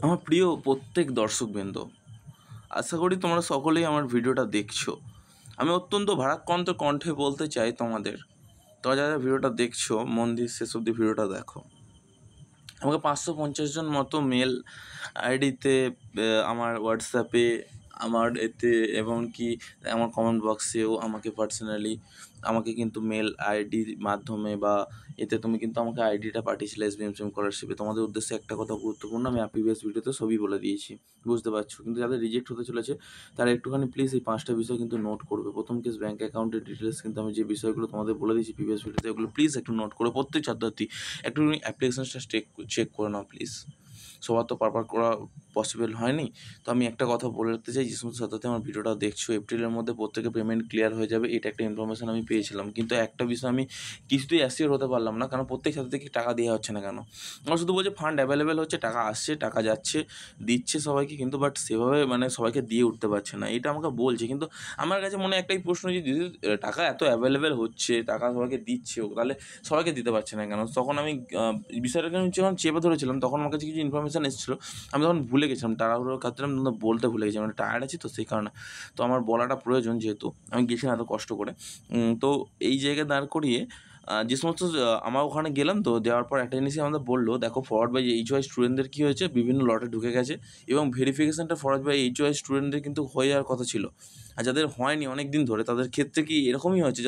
আমার প্রিয় প্রত্যেক দর্শকবৃন্দ, আশা করি তোমরা সকলেই আমার ভিডিওটা দেখছো। আমি অত্যন্ত ভারাক্রান্ত কণ্ঠে বলতে চাই তোমরা যারা ভিডিওটা দেখছো মন দিয়ে শেষ অবধি ভিডিওটা দেখো। আমাকে 550 জন মতো মেল আইডিতে, আমার হোয়াটসঅ্যাপে, আমার এতে, এমনকি আমার কমেন্ট বক্সেও আমাকে পার্সোনালি আমাকে কিন্তু মেল আইডির মাধ্যমে বা এতে তুমি কিন্তু আমাকে আইডিটা পাঠিয়েছিলে SBM স্কলারশিপে। তোমাদের উদ্দেশ্যে একটা কথা গুরুত্বপূর্ণ, আমি প্রিভিয়াস ভিডিওতে সবই বলে দিয়েছি, বুঝতে পারছো। কিন্তু যাদের রিজেক্ট হতে চলেছে তারা একটুখানি প্লিজ এই 5টা বিষয় কিন্তু নোট করবে। প্রথম কেস ব্যাঙ্ক অ্যাকাউন্টের ডিটেলস, কিন্তু আমি যে বিষয়গুলো তোমাদের বলে দিয়েছি প্রিভিয়াস ভিডিওতে, এগুলো প্লিজ একটু নোট করে প্রত্যেক ছাত্রছাত্রী একটু অ্যাপ্লিকেশনটা চেক করে নাও প্লিজ। সবার তো পারপার করা পসিবল হয়নি, তো আমি একটা কথা বলে রাখতে চাই, যে সমস্ত ছাত্রছাত্রী আমার ভিডিওটা দেখছো, এপ্রিলের মধ্যে প্রত্যেকে পেমেন্ট ক্লিয়ার হয়ে যাবে, এটা একটা ইনফরমেশন আমি পেয়েছিলাম। কিন্তু একটা বিষয় আমি কিছুতেই অ্যাসিওর হতে পারলাম না, কারণ প্রত্যেক ছাত্রীকে টাকা দেওয়া হচ্ছে না কেন। আমরা শুধু বলছে ফান্ড অ্যাভেলেবেল হচ্ছে, টাকা আসছে, টাকা যাচ্ছে, দিচ্ছে সবাইকে, কিন্তু বাট সেভাবে সবাইকে দিয়ে উঠতে পারছে না, এটা আমাকে বলছে। কিন্তু আমার কাছে মনে একটাই প্রশ্ন, যে যদি টাকা এত অ্যাভেলেবেল হচ্ছে, টাকা সবাইকে দিচ্ছে, তাহলে সবাইকে দিতে পারছে না কেন? তখন আমি বিষয়টাকে আমি যখন চেপে ধরেছিলাম, তখন আমার কাছে কিছু ইনফরমেশান এসেছিলো, আমি তখন ভুলে গেছিলাম, তাড়াহুড়োর খাতিরে আমি বলতে ভুলে গেছিলাম, টায়ার্ড আছি তো সেই কারণে। তো আমার বলাটা প্রয়োজন, যেহেতু আমি গেছিলাম এত কষ্ট করে। তো এই জায়গায় দাঁড় করিয়ে যে সমস্ত আমার ওখানে গেলাম, তো যাওয়ার পর একটা জিনিসই আমাদের বললো, দেখো ফরওয়ার্ড বাই HY স্টুডেন্টদের কী হয়েছে, বিভিন্ন লটে ঢুকে গেছে, এবং ভেরিফিকেশানটা ফরওয়ার্ড বাই HY স্টুডেন্টদের কিন্তু হয়ে যাওয়ার কথা ছিল। আর যাদের হয়নি অনেক দিন ধরে, তাদের ক্ষেত্রে কি এরকমই হয়েছে,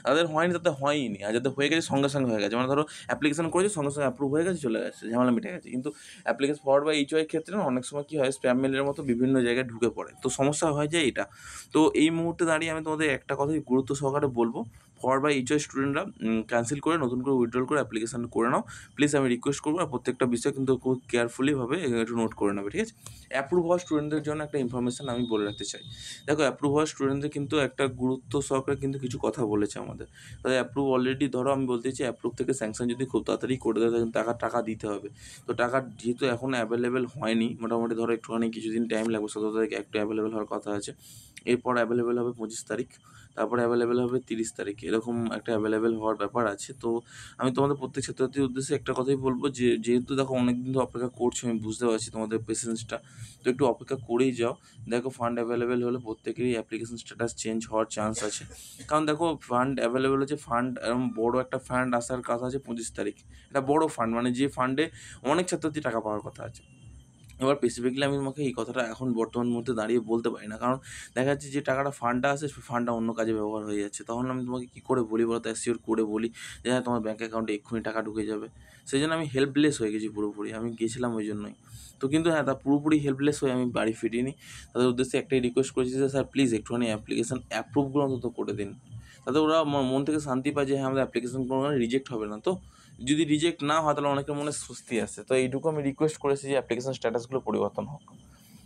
যাদের হয়নি তাদের হয়নি, আর যাদের হয়ে গেছে সঙ্গে সঙ্গে হয়ে গেছে। ধরো অ্যাপ্লিকেশন করেছে, সঙ্গে সঙ্গে অ্যাপ্রুভ হয়ে গেছে, চলে গেছে, ঝামেলা মিটে গেছে। কিন্তু অ্যাপ্লিকেশন ফরওয়ার্ড বাই HY ক্ষেত্রে অনেক সময় কী হয়, স্প্যাম মেলের মতো বিভিন্ন জায়গায় ঢুকে পড়ে, তো সমস্যা হয়ে যায় এটা। তো এই মুহূর্তে দাঁড়িয়ে আমি তোমাদের একটা কথাই গুরুত্ব সহকারে বলবো, ফরওয়ার্ড বাই HY স্টুডেন্টরা ক্যান্সেল করে নতুন করে উইথড্রল করে অ্যাপ্লিকেশন করে নাও প্লিজ, আমি রিকোয়েস্ট করবো। আর প্রত্যেকটা বিষয় কিন্তু খুব কেয়ারফুলিভাবে একটু নোট করে নেবে, ঠিক আছে? অ্যাপ্রুভ হওয়া স্টুডেন্টদের জন্য একটা ইনফরমেশান আমি বলে রাখতে চাই। দেখো, অ্যাপ্রুভ হওয়া স্টুডেন্টদের কিন্তু একটা গুরুত্ব সহকারে কিন্তু কিছু কথা বলেছে আমাদের। তাদের অ্যাপ্রুভ অলরেডি, ধরো আমি বলতে চাই, অ্যাপ্রুভ থেকে স্যাংশন যদি খুব তাড়াতাড়ি করে দেয়, টাকা দিতে হবে। তো টাকা যেহেতু এখন অ্যাভেলেবেল হয়নি, মোটামুটি ধরো একটুখানি কিছুদিন টাইম লাগবে, 17 তারিখ একটু অ্যাভেলেবেল হওয়ার কথা আছে, এরপর অ্যাভেলেবেল হবে 25 তারিখ, তারপরে অ্যাভেলেবেল হবে 30 তারিখ, এরকম একটা অ্যাভেলেবেল হওয়ার ব্যাপার আছে। তো আমি তোমাদের প্রত্যেক ছাত্রছাত্রীর উদ্দেশ্যে একটা কথাই বলবো, যে যেহেতু দেখো অনেক দিন তো অপেক্ষা করছো, আমি বুঝতে পারছি তোমাদের পেশেন্সটা, তো একটু অপেক্ষা করেই যাও। দেখো, ফান্ড অ্যাভেলেবেল হলে প্রত্যেকেরই অ্যাপ্লিকেশন স্ট্যাটাস চেঞ্জ হওয়ার চান্স আছে, কারণ দেখো ফান্ড অ্যাভেলেবেল হচ্ছে, ফান্ড এরকম বড়ো একটা ফান্ড আসার কথা আছে 25 তারিখ, এটা বড়ো ফান্ড, যে ফান্ডে অনেক ছাত্রছাত্রী টাকা পাওয়ার কথা আছে। এবার স্পেসিফিকলি আমি তোমাকে এই কথাটা এখন বর্তমান মুহূর্তে দাঁড়িয়ে বলতে পারি না, কারণ দেখা যাচ্ছে যে টাকাটা ফান্ডটা আসে, ফান্ডটা অন্য কাজে ব্যবহার হয়ে যাচ্ছে। তখন আমি তোমাকে কী করে বলি বলো তো, অ্যাসিওর করে বলি যে হ্যাঁ তোমার ব্যাঙ্ক অ্যাকাউন্টে এক্ষুনি টাকা ঢুকে যাবে। সেই জন্য আমি হেল্পলেস হয়ে গেছি পুরোপুরি, আমি গেছিলাম ওই জন্যই। তো কিন্তু হ্যাঁ, তা পুরোপুরি হেল্পলেস হয়ে আমি বাড়ি ফিরিনি। তাদের উদ্দেশ্যে একটাই রিকোয়েস্ট করেছি, যে স্যার প্লিজ একটুখানি অ্যাপ্লিকেশান অ্যাপ্রুভগুলো অন্তত করে দিন, তাতে ওরা মন থেকে শান্তি পায়, যে হ্যাঁ আমাদের অ্যাপ্লিকেশান কোনো রিজেক্ট হবে না। তো যদি রিজেক্ট না হয়, তাহলে অনেকের মনে স্বস্তি আসে। তো এইটুকু আমি রিকোয়েস্ট করেছি, যে অ্যাপ্লিকেশন স্ট্যাটাসগুলো পরিবর্তন হোক।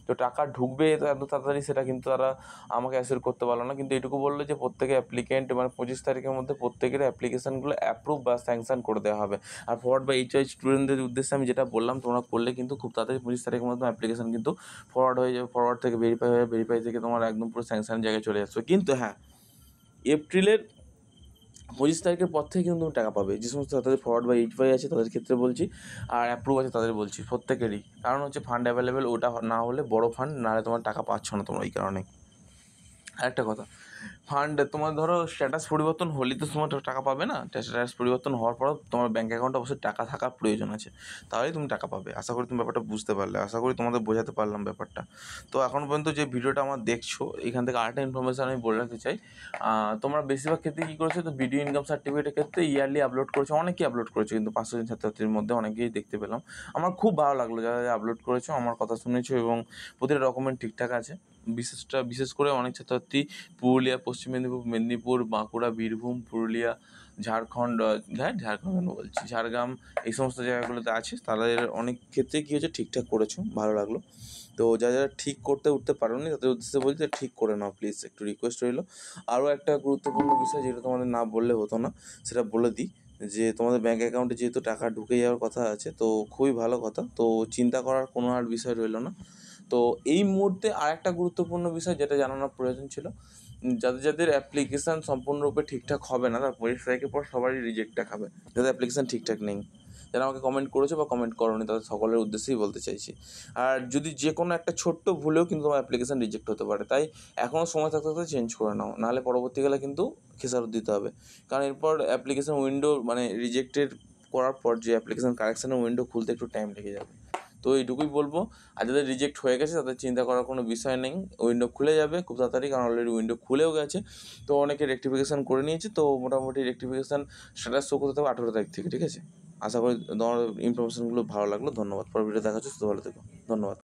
তো টাকা ঢুকবে এত তাড়াতাড়ি, সেটা কিন্তু তারা আমাকে অ্যাসিওর করতে পারলো না, কিন্তু এটুকু বললো যে প্রত্যেকে অ্যাপ্লিকেন্ট 25 তারিখের মধ্যে প্রত্যেকের অ্যাপ্লিকেশানগুলো অ্যাপ্রুভ বা স্যাংশন করে দেওয়া হবে। আর ফরওয়ার্ড বাই HY স্টুডেন্টদের উদ্দেশ্যে আমি যেটা বললাম, তোমরা করলে কিন্তু খুব তাড়াতাড়ি 25 তারিখের মধ্যে অ্যাপ্লিকেশান কিন্তু ফরওয়ার্ড হয়ে যাবে, ফরওয়ার্ড থেকে ভেরিফাই হয়ে, ভেরিফাই থেকে তোমার একদম পুরো স্যাংশনের জায়গায় চলে যাচ্ছে। কিন্তু হ্যাঁ, এপ্রিলের 25 তারিখের পর থেকে কিন্তু তুমি টাকা পাবে, যে সমস্ত তাদের ফরওয়ার্ড বা HY আছে তাদের ক্ষেত্রে বলছি, আর অ্যাপ্রুভ আছে তাদের বলছি, প্রত্যেকেরই। কারণ হচ্ছে ফান্ড অ্যাভেলেবেল, ওটা না হলে বড়ো ফান্ড, না হলে তোমার টাকা পাচ্ছ না তোমরা, এই কারণে। আরেকটা কথা, ফান্ড তোমার ধরো স্ট্যাটাস পরিবর্তন হলেই তো তোমার টাকা পাবে না, স্ট্যাটাস পরিবর্তন হওয়ার পরও তোমার ব্যাঙ্ক অ্যাকাউন্টে অবশ্যই টাকা থাকার প্রয়োজন আছে, তাহলেই তুমি টাকা পাবে। আশা করি তুমি ব্যাপারটা বুঝতে পারলে, আশা করি তোমাদের বোঝাতে পারলাম ব্যাপারটা। তো এখন পর্যন্ত যে ভিডিওটা আমার দেখছো, এখান থেকে আরেকটা ইনফরমেশান আমি বলে রাখতে চাই। তোমরা বেশিরভাগ ক্ষেত্রে কী করেছো, তো ভিডিও ইনকাম সার্টিফিকেটের ক্ষেত্রে ইয়ারলি আপলোড করেছো, অনেকেই আপলোড করেছো, কিন্তু 500 জন ছাত্রছাত্রীর মধ্যে অনেকেই দেখতে পেলাম। আমার খুব ভালো লাগলো যারা আপলোড করেছো, আমার কথা শুনেছো, এবং প্রতিটা ডকুমেন্ট ঠিকঠাক আছে। বিশেষ করে অনেক ছাত্রছাত্রী পুরুলিয়া, পশ্চিম মেদিনীপুর, বাঁকুড়া, বীরভূম, পুরুলিয়া, ঝাড়খণ্ড, ঝাড়খণ্ড বলছি, ঝাড়গ্রাম, এই সমস্ত জায়গাগুলোতে আছে, তাদের অনেক ক্ষেত্রে কী হয়েছে, ঠিকঠাক করেছো, ভালো লাগলো। তো যারা ঠিক করতে উঠতে পারোনি, তাদের উদ্দেশ্যে বলছি ঠিক করে নাও প্লিজ, একটু রিকোয়েস্ট রইলো। আরও একটা গুরুত্বপূর্ণ বিষয়, যেটা তোমাদের না বললে হতো না, সেটা বলে দিই, যে তোমাদের ব্যাঙ্ক অ্যাকাউন্টে যেহেতু টাকা ঢুকে যাওয়ার কথা আছে, তো খুবই ভালো কথা, তো চিন্তা করার কোনো আর বিষয় রইলো না। তো এই মুহূর্তে আরেকটা গুরুত্বপূর্ণ বিষয় যেটা জানানোর প্রয়োজন ছিল, যাদের অ্যাপ্লিকেশান সম্পূর্ণরূপে ঠিকঠাক হবে না, তার 25 তারিখের পর সবারই রিজেক্টটা খাবে, যাদের অ্যাপ্লিকেশান ঠিকঠাক নেই। যারা আমাকে কমেন্ট করেছো বা কমেন্ট করোনি তাদের সকলের উদ্দেশ্যেই বলতে চাইছি। আর যদি যে কোনো একটা ছোট্ট ভুলেও কিন্তু তোমার অ্যাপ্লিকেশান রিজেক্ট হতে পারে, তাই এখনও সময় থাকতে থাকতে চেঞ্জ করে নাও, নাহলে পরবর্তীকালে কিন্তু খেসারত দিতে হবে। কারণ এরপর অ্যাপ্লিকেশান উইন্ডো মানে রিজেক্টেড করার পর যে অ্যাপ্লিকেশান কারেকশানের উইন্ডো খুলতে একটু টাইম লেগে যাবে। তো এইটুকুই বলবো। আর যাদের রিজেক্ট হয়ে গেছে তাদের চিন্তা করার কোনো বিষয় নেই, উইন্ডো খুলে যাবে খুব তাড়াতাড়ি, কারণ অলরেডি উইন্ডো খুলেও গেছে। তো অনেকে রেক্টিফিকেশান করে নিয়েছে, তো মোটামুটি রেক্টিফিকেশান স্ট্যাটাস শো করতে হবে 18 তারিখ থেকে, ঠিক আছে? আশা করি তোমার ইনফরমেশানগুলো ভালো লাগলো। ধন্যবাদ। পরের ভিডিও দেখা হচ্ছে, ভালো থেকো। ধন্যবাদ।